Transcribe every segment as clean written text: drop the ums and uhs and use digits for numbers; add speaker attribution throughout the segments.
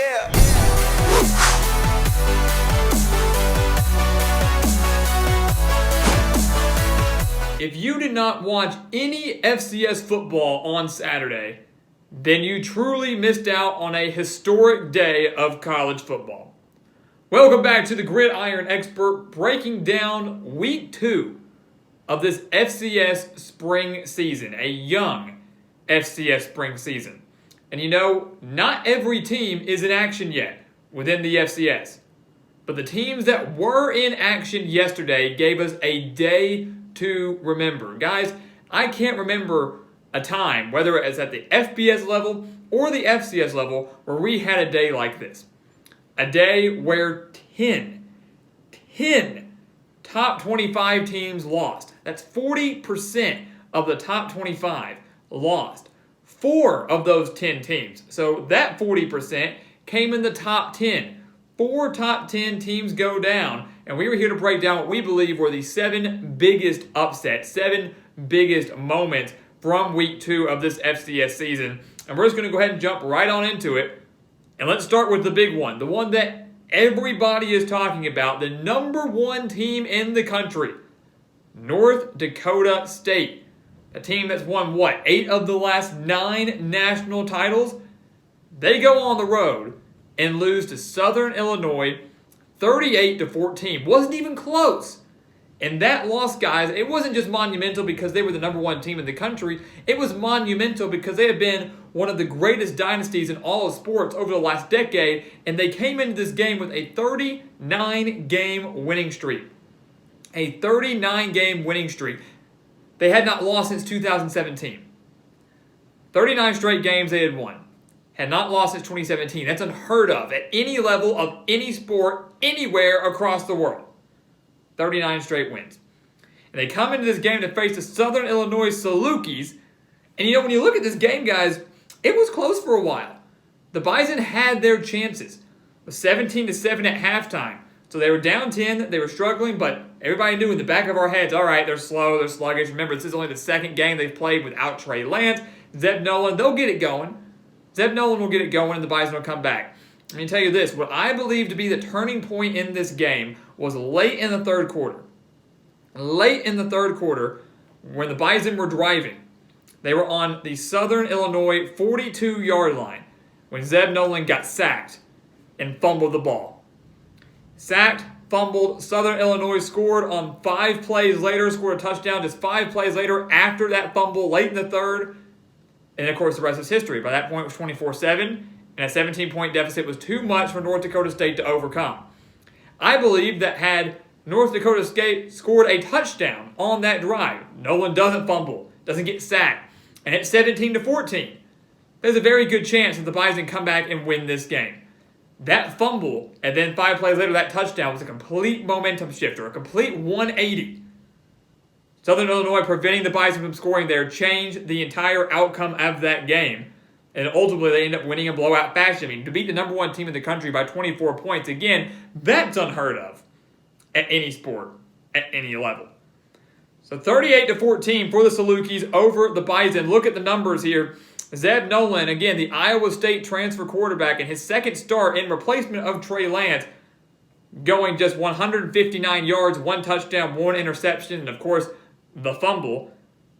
Speaker 1: Yeah.
Speaker 2: If you did not watch any FCS football on Saturday, then you truly missed out on a historic day of college football. Welcome back to the Gridiron Expert, breaking down Week 2 of this FCS spring season, a young FCS spring season. And you know, not every team is in action yet within the FCS. But the teams that were in action yesterday gave us a day to remember. Guys, I can't remember a time, whether it's at the FBS level or the FCS level, where we had a day like this. A day where 10 top 25 teams lost. That's 40% of the top 25 lost. 4 of those 10 teams. So that 40% came in the top 10. 4 top 10 teams go down. And we were here to break down what we believe were the 7 biggest upsets, 7 biggest moments from Week 2 of this FCS season. And we're just going to go ahead and jump right on into it. And let's start with the big one, the one that everybody is talking about, the number 1 team in the country, North Dakota State. A team that's won, 8 of the last 9 national titles? They go on the road and lose to Southern Illinois 38-14. Wasn't even close. And that loss, guys, it wasn't just monumental because they were the number 1 team in the country. It was monumental because they have been one of the greatest dynasties in all of sports over the last decade, and they came into this game with a 39-game winning streak. A 39-game winning streak. They had not lost since 2017. 39 straight games they had won. Had not lost since 2017. That's unheard of at any level of any sport, anywhere across the world. 39 straight wins. And they come into this game to face the Southern Illinois Salukis. And you know, when you look at this game, guys, it was close for a while. The Bison had their chances. It was 17-7 at halftime. So they were down 10, they were struggling, but everybody knew in the back of our heads, all right, they're slow, they're sluggish. Remember, this is only the second game they've played without Trey Lance. Zeb Nolan, they'll get it going. Zeb Nolan will get it going and the Bison will come back. Let me tell you this, what I believe to be the turning point in this game was late in the third quarter. Late in the third quarter, when the Bison were driving, they were on the Southern Illinois 42-yard line when Zeb Nolan got sacked and fumbled the ball. Sacked, fumbled, Southern Illinois scored on 5 plays later, scored a touchdown just 5 plays later after that fumble late in the third. And of course, the rest is history. By that point, it was 24-7, and a 17-point deficit was too much for North Dakota State to overcome. I believe that had North Dakota State scored a touchdown on that drive, Nolan doesn't fumble, doesn't get sacked, and it's 17-14, there's a very good chance that the Bison come back and win this game. That fumble, and then 5 plays later, that touchdown was a complete momentum shifter, a complete 180. Southern Illinois preventing the Bison from scoring there changed the entire outcome of that game. And ultimately, they end up winning in blowout fashion. I mean, to beat the number 1 team in the country by 24 points, again, that's unheard of at any sport, at any level. So 38-14 for the Salukis over the Bison. Look at the numbers here. Zeb Nolan, again, the Iowa State transfer quarterback, in his second start in replacement of Trey Lance, going just 159 yards, 1 touchdown, 1 interception, and of course, the fumble.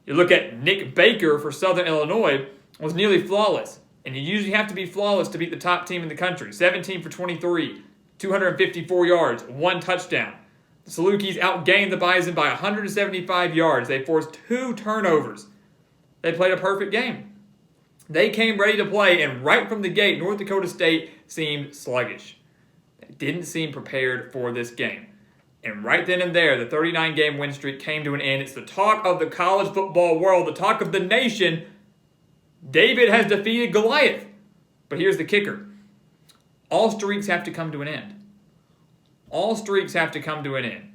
Speaker 2: You look at Nick Baker for Southern Illinois, was nearly flawless. And you usually have to be flawless to beat the top team in the country. 17 for 23, 254 yards, 1 touchdown. The Salukis outgained the Bison by 175 yards. They forced 2 turnovers. They played a perfect game. They came ready to play, and right from the gate, North Dakota State seemed sluggish. They didn't seem prepared for this game. And right then and there, the 39-game win streak came to an end. It's the talk of the college football world, the talk of the nation. David has defeated Goliath. But here's the kicker. All streaks have to come to an end. All streaks have to come to an end.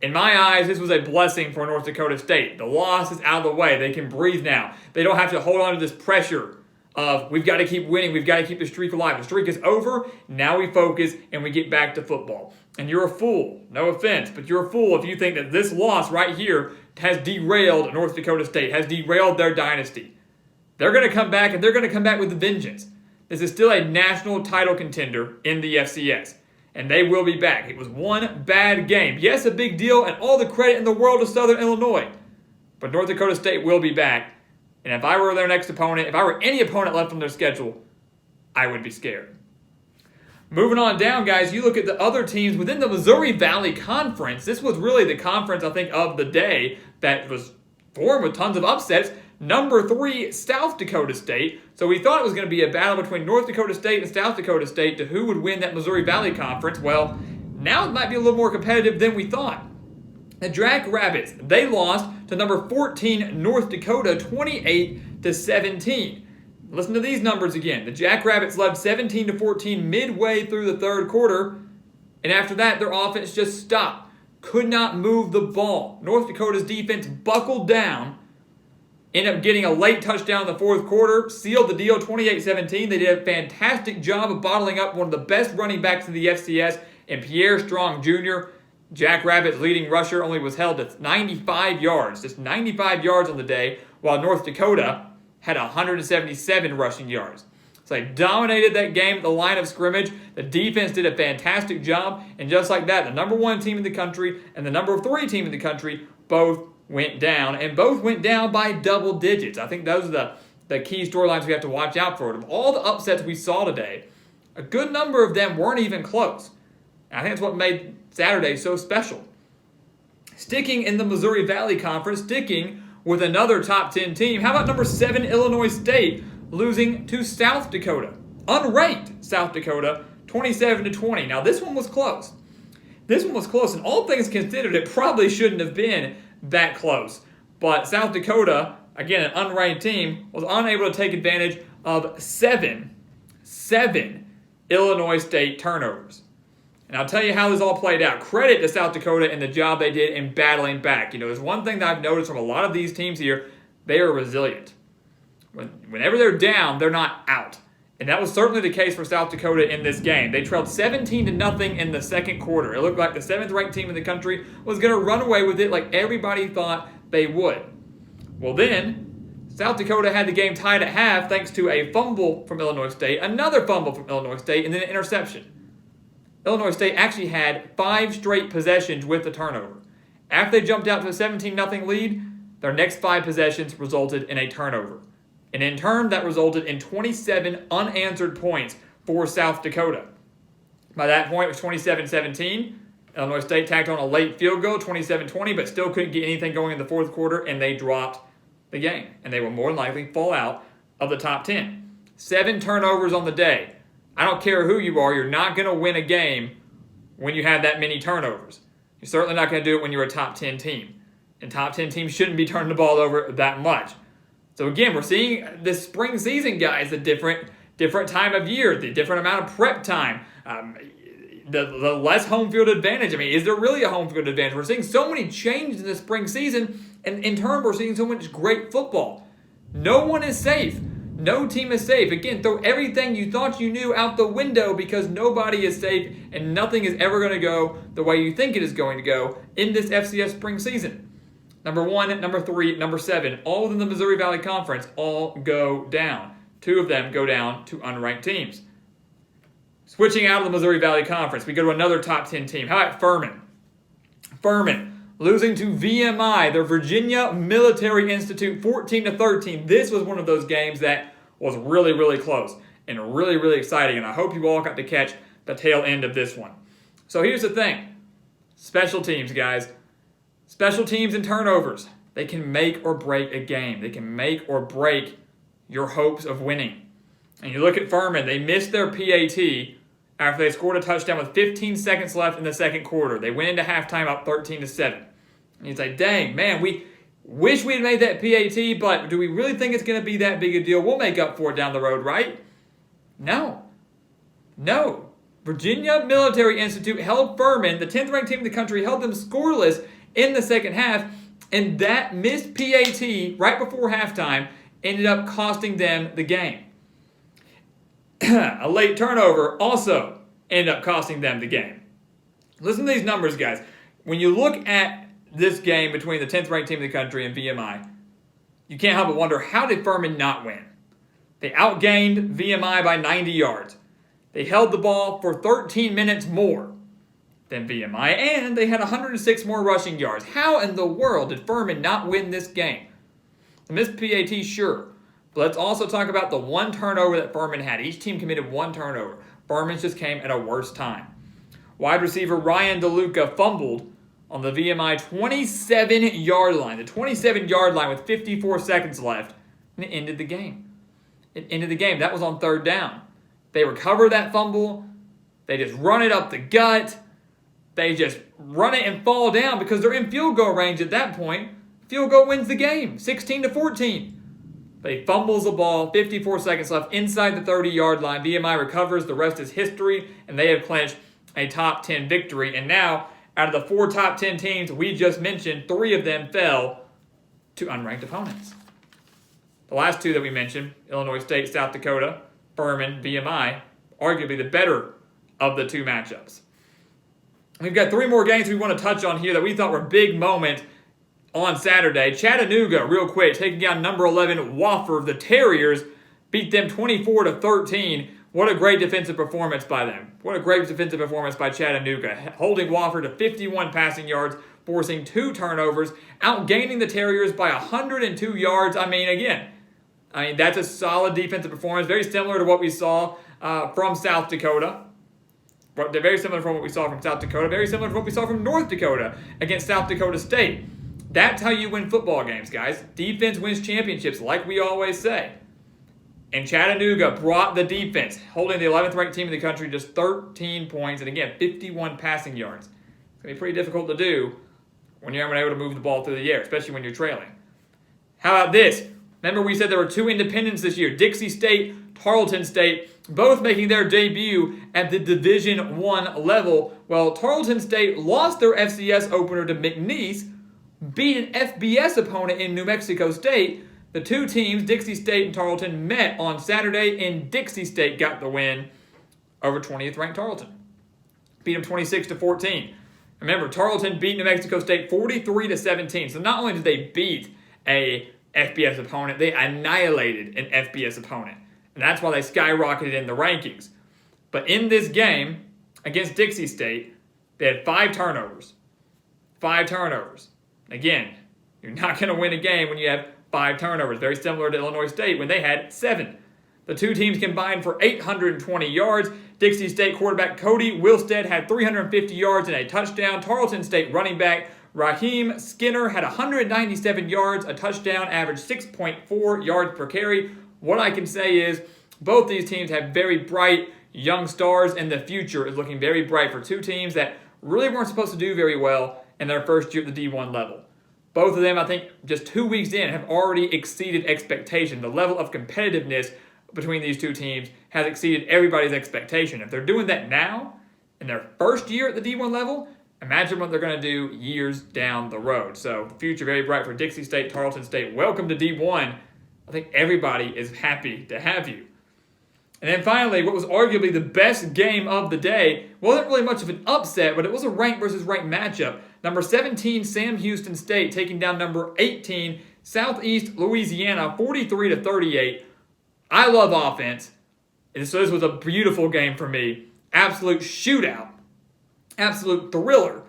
Speaker 2: In my eyes, this was a blessing for North Dakota State. The loss is out of the way. They can breathe now. They don't have to hold on to this pressure of we've got to keep winning, we've got to keep the streak alive. The streak is over, now we focus and we get back to football. And you're a fool, no offense, but you're a fool if you think that this loss right here has derailed North Dakota State, has derailed their dynasty. They're going to come back, and they're going to come back with a vengeance. this is still a national title contender in the FCS. And they will be back. It was one bad game. Yes, a big deal, and all the credit in the world to Southern Illinois. But North Dakota State will be back. And if I were their next opponent, if I were any opponent left on their schedule, I would be scared. Moving on down, guys, you look at the other teams within the Missouri Valley Conference. This was really the conference, I think, of the day that was formed with tons of upsets. Number 3, South Dakota State. So we thought it was going to be a battle between North Dakota State and South Dakota State to who would win that Missouri Valley Conference. Well, now it might be a little more competitive than we thought. The Jackrabbits, they lost to number 14 North Dakota 28-17. Listen to these numbers again. The Jackrabbits led 17-14 midway through the third quarter, and after that, their offense just stopped. Could not move the ball. North Dakota's defense buckled down, ended up getting a late touchdown in the fourth quarter, sealed the deal 28-17. They did a fantastic job of bottling up one of the best running backs in the FCS, and Pierre Strong Jr., Jackrabbits' leading rusher, only was held to 95 yards, just 95 yards on the day, while North Dakota had 177 rushing yards. So they dominated that game at the line of scrimmage. The defense did a fantastic job, and just like that, the number 1 team in the country and the number 3 team in the country both went down, and both went down by double digits. I think those are the key storylines we have to watch out for. Of all the upsets we saw today, a good number of them weren't even close. And I think that's what made Saturday so special. Sticking in the Missouri Valley Conference, sticking with another top 10 team, how about number 7 Illinois State losing to South Dakota? Unranked South Dakota, 27-20. Now this one was close. This one was close, and all things considered, it probably shouldn't have been that close. But South Dakota, again, an unranked team, was unable to take advantage of seven Illinois State turnovers. And I'll tell you how this all played out. Credit to South Dakota and the job they did in battling back. You know, there's one thing that I've noticed from a lot of these teams here, they are resilient. Whenever they're down, they're not out. And that was certainly the case for South Dakota in this game. They trailed 17-0 in the second quarter. It looked like the 7th-ranked team in the country was going to run away with it like everybody thought they would. Well then, South Dakota had the game tied at half thanks to a fumble from Illinois State, another fumble from Illinois State, and then an interception. Illinois State actually had 5 straight possessions with the turnover. After they jumped out to a 17-0 lead, their next 5 possessions resulted in a turnover. And in turn, that resulted in 27 unanswered points for South Dakota. By that point, it was 27-17. Illinois State tacked on a late field goal, 27-20, but still couldn't get anything going in the fourth quarter, and they dropped the game. And they will more than likely fall out of the top 10. 7 turnovers on the day. I don't care who you are, you're not going to win a game when you have that many turnovers. You're certainly not going to do it when you're a top 10 team. And top 10 teams shouldn't be turning the ball over that much. So again, we're seeing this spring season, guys, a different time of year, the different amount of prep time, the less home field advantage. I mean, is there really a home field advantage? We're seeing so many changes in the spring season, and in turn, we're seeing so much great football. No one is safe. No team is safe. Again, throw everything you thought you knew out the window because nobody is safe and nothing is ever going to go the way you think it is going to go in this FCS spring season. Number 1, number 3, number 7, all within the Missouri Valley Conference, all go down. 2 of them go down to unranked teams. Switching out of the Missouri Valley Conference, we go to another top 10 team. How about Furman? Furman losing to VMI, their Virginia Military Institute, 14-13. This was one of those games that was really, really close and really, really exciting, and I hope you all got to catch the tail end of this one. So here's the thing. Special teams, guys. Special teams and turnovers. They can make or break a game. They can make or break your hopes of winning. And you look at Furman, they missed their PAT after they scored a touchdown with 15 seconds left in the second quarter. They went into halftime up 13-7. And you say, dang, man, we wish we had made that PAT, but do we really think it's going to be that big a deal? We'll make up for it down the road, right? No. Virginia Military Institute held Furman, the 10th-ranked team in the country, held them scoreless in the second half, and that missed PAT right before halftime ended up costing them the game. A late turnover also ended up costing them the game. Listen to these numbers, guys. When you look at this game between the 10th-ranked team in the country and VMI, you can't help but wonder, how did Furman not win? They outgained VMI by 90 yards. They held the ball for 13 minutes more than VMI, and they had 106 more rushing yards. How in the world did Furman not win this game? The missed PAT, sure. But let's also talk about the one turnover that Furman had. Each team committed one turnover. Furman's just came at a worse time. Wide receiver Ryan DeLuca fumbled on the VMI 27-yard line. The 27-yard line with 54 seconds left, and it ended the game. It ended the game. That was on third down. They recover that fumble. They just run it up the gut. They just run it and fall down because they're in field goal range at that point. Field goal wins the game, 16-14. But he fumbles the ball, 54 seconds left inside the 30-yard line. VMI recovers. The rest is history, and they have clinched a top 10 victory. And now, out of the 4 top 10 teams we just mentioned, 3 of them fell to unranked opponents. The last 2 that we mentioned, Illinois State, South Dakota, Furman, VMI, arguably the better of the 2 matchups. We've got 3 more games we want to touch on here that we thought were big moments on Saturday. Chattanooga, real quick, taking down number 11 Wofford. The Terriers beat them 24-13. What a great defensive performance by them. What a great defensive performance by Chattanooga. Holding Wofford to 51 passing yards, forcing 2 turnovers, outgaining the Terriers by 102 yards. That's a solid defensive performance, very similar to what we saw from South Dakota. Very similar from what we saw from South Dakota, very similar to what we saw from North Dakota against South Dakota State. That's how you win football games, guys. Defense wins championships, like we always say. And Chattanooga brought the defense, holding the 11th ranked team in the country just 13 points, and again, 51 passing yards. It's going to be pretty difficult to do when you're able to move the ball through the air, especially when you're trailing. How about this? Remember we said there were 2 independents this year, Dixie State, Tarleton State, both making their debut at the Division I level. Well, Tarleton State lost their FCS opener to McNeese, beat an FBS opponent in New Mexico State. The 2 teams, Dixie State and Tarleton, met on Saturday, and Dixie State got the win over 20th ranked Tarleton. Beat them 26-14. Remember, Tarleton beat New Mexico State 43-17. So not only did they beat a FBS opponent, they annihilated an FBS opponent. And that's why they skyrocketed in the rankings. But in this game against Dixie State, they had 5 turnovers. 5 turnovers. Again, you're not going to win a game when you have 5 turnovers. Very similar to Illinois State when they had 7. The 2 teams combined for 820 yards. Dixie State quarterback Cody Wilstead had 350 yards and a touchdown. Tarleton State running back Raheem Skinner had 197 yards, a touchdown, averaged 6.4 yards per carry. What I can say is both these teams have very bright young stars, and the future is looking very bright for 2 teams that really weren't supposed to do very well in their first year at the D1 level. Both of them, I think, just 2 weeks in, have already exceeded expectation. The level of competitiveness between these 2 teams has exceeded everybody's expectation. If they're doing that now, in their first year at the D1 level, imagine what they're going to do years down the road. So, the future very bright for Dixie State, Tarleton State. Welcome to D1. I think everybody is happy to have you. And then finally, what was arguably the best game of the day wasn't really much of an upset, but it was a ranked versus ranked matchup. Number 17, Sam Houston State, taking down number 18, Southeast Louisiana, 43-38. I love offense, and so this was a beautiful game for me. Absolute shootout, absolute thriller.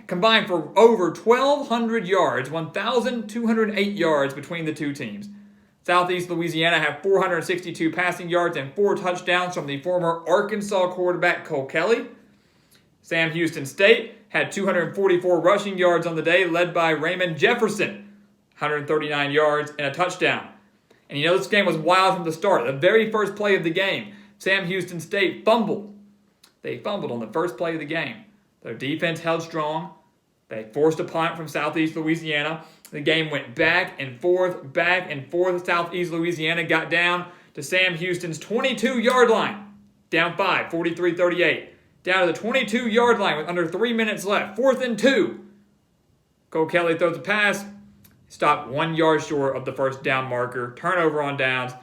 Speaker 2: Combined for over 1,200 yards, 1,208 yards between the 2 teams. Southeast Louisiana had 462 passing yards and 4 touchdowns from the former Arkansas quarterback Cole Kelly. Sam Houston State had 244 rushing yards on the day, led by Raymond Jefferson, 139 yards and a touchdown. And this game was wild from the start. The very first play of the game, Sam Houston State fumbled. They fumbled on the first play of the game. Their defense held strong. They forced a punt from Southeast Louisiana. The game went back and forth. Southeast Louisiana got down to Sam Houston's 22-yard line. Down 5, 43-38. Down to the 22-yard line with under 3 minutes left. 4th and 2. Cole Kelly throws a pass. Stopped 1 yard short of the first down marker. Turnover on downs.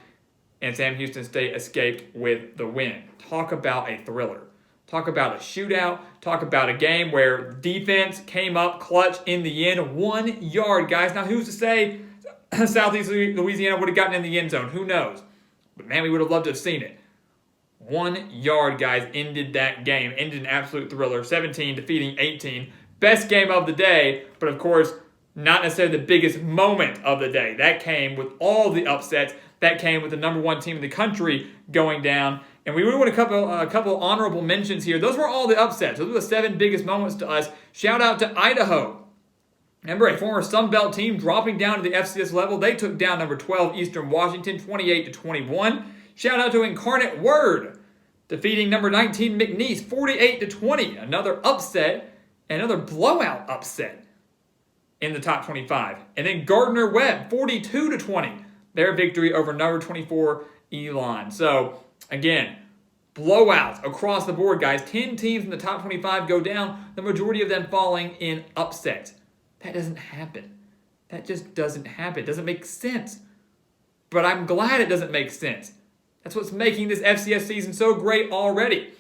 Speaker 2: And Sam Houston State escaped with the win. Talk about a thriller. Talk about a shootout. Talk about a game where defense came up clutch in the end. 1 yard, guys. Now, who's to say Southeast Louisiana would have gotten in the end zone? Who knows? But man, we would have loved to have seen it. 1 yard, guys, ended that game. Ended an absolute thriller. 17 defeating 18. Best game of the day, but of course, not necessarily the biggest moment of the day. That came with all the upsets. That came with the number 1 team in the country going down. And we would want a couple honorable mentions here. Those were all the upsets. Those were the 7 biggest moments to us. Shout out to Idaho. Remember, a former Sun Belt team dropping down to the FCS level. They took down number 12 Eastern Washington 28-21. Shout out to Incarnate Word, defeating number 19 McNeese 48-20. Another upset, another blowout upset in the top 25. And then Gardner Webb 42-20. Their victory over number 24 Elon. So, again, blowouts across the board, guys. 10 teams in the top 25 go down, the majority of them falling in upsets. That doesn't happen. That just doesn't happen. It doesn't make sense. But I'm glad it doesn't make sense. That's what's making this FCS season so great already.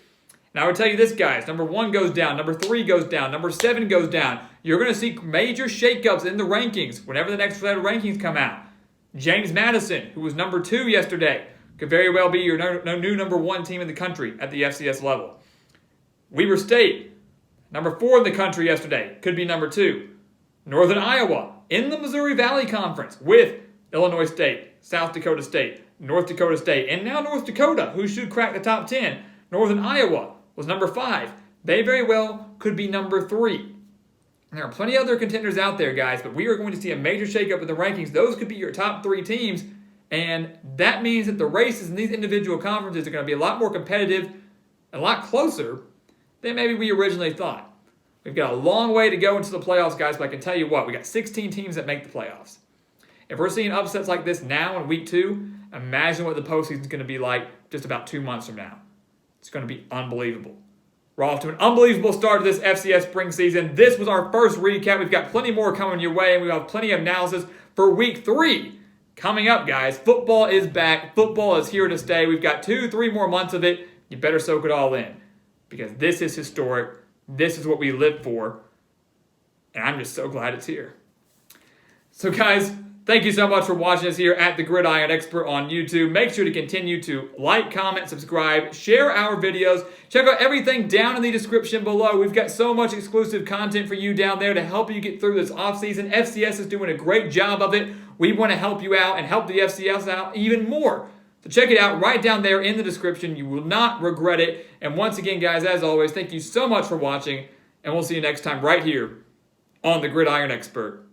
Speaker 2: Now, I would tell you this, guys. Number 1 goes down. Number 3 goes down. Number 7 goes down. You're going to see major shakeups in the rankings whenever the next set of rankings come out. James Madison, who was number 2 yesterday, could very well be your new number 1 team in the country at the FCS level. Weber State, number 4 in the country yesterday, could be number 2. Northern Iowa, in the Missouri Valley Conference, with Illinois State, South Dakota State, North Dakota State, and now North Dakota, who should crack the top 10. Northern Iowa was number 5. They very well could be number 3. There are plenty of other contenders out there, guys, but we are going to see a major shakeup in the rankings. Those could be your top 3 teams, and that means that the races in these individual conferences are going to be a lot more competitive, a lot closer than maybe we originally thought. We've got a long way to go into the playoffs, guys, but I can tell you what, we got 16 teams that make the playoffs. If we're seeing upsets like this now in week 2, imagine what the postseason is going to be like just about 2 months from now. It's going to be unbelievable. We're off to an unbelievable start to this FCS spring season. This was our first recap. We've got plenty more coming your way, and we have plenty of analysis for week 3 coming up, guys. Football is back. Football is here to stay. We've got 2-3 more months of it. You better soak it all in, because this is historic. This is what we live for, and I'm just so glad it's here. So, guys, thank you so much for watching us here at the Gridiron Expert on YouTube. Make sure to continue to like, comment, subscribe, share our videos. Check out everything down in the description below. We've got so much exclusive content for you down there to help you get through this offseason. FCS is doing a great job of it. We want to help you out and help the FCS out even more. So check it out right down there in the description. You will not regret it. And once again, guys, as always, thank you so much for watching, and we'll see you next time right here on the Gridiron Expert.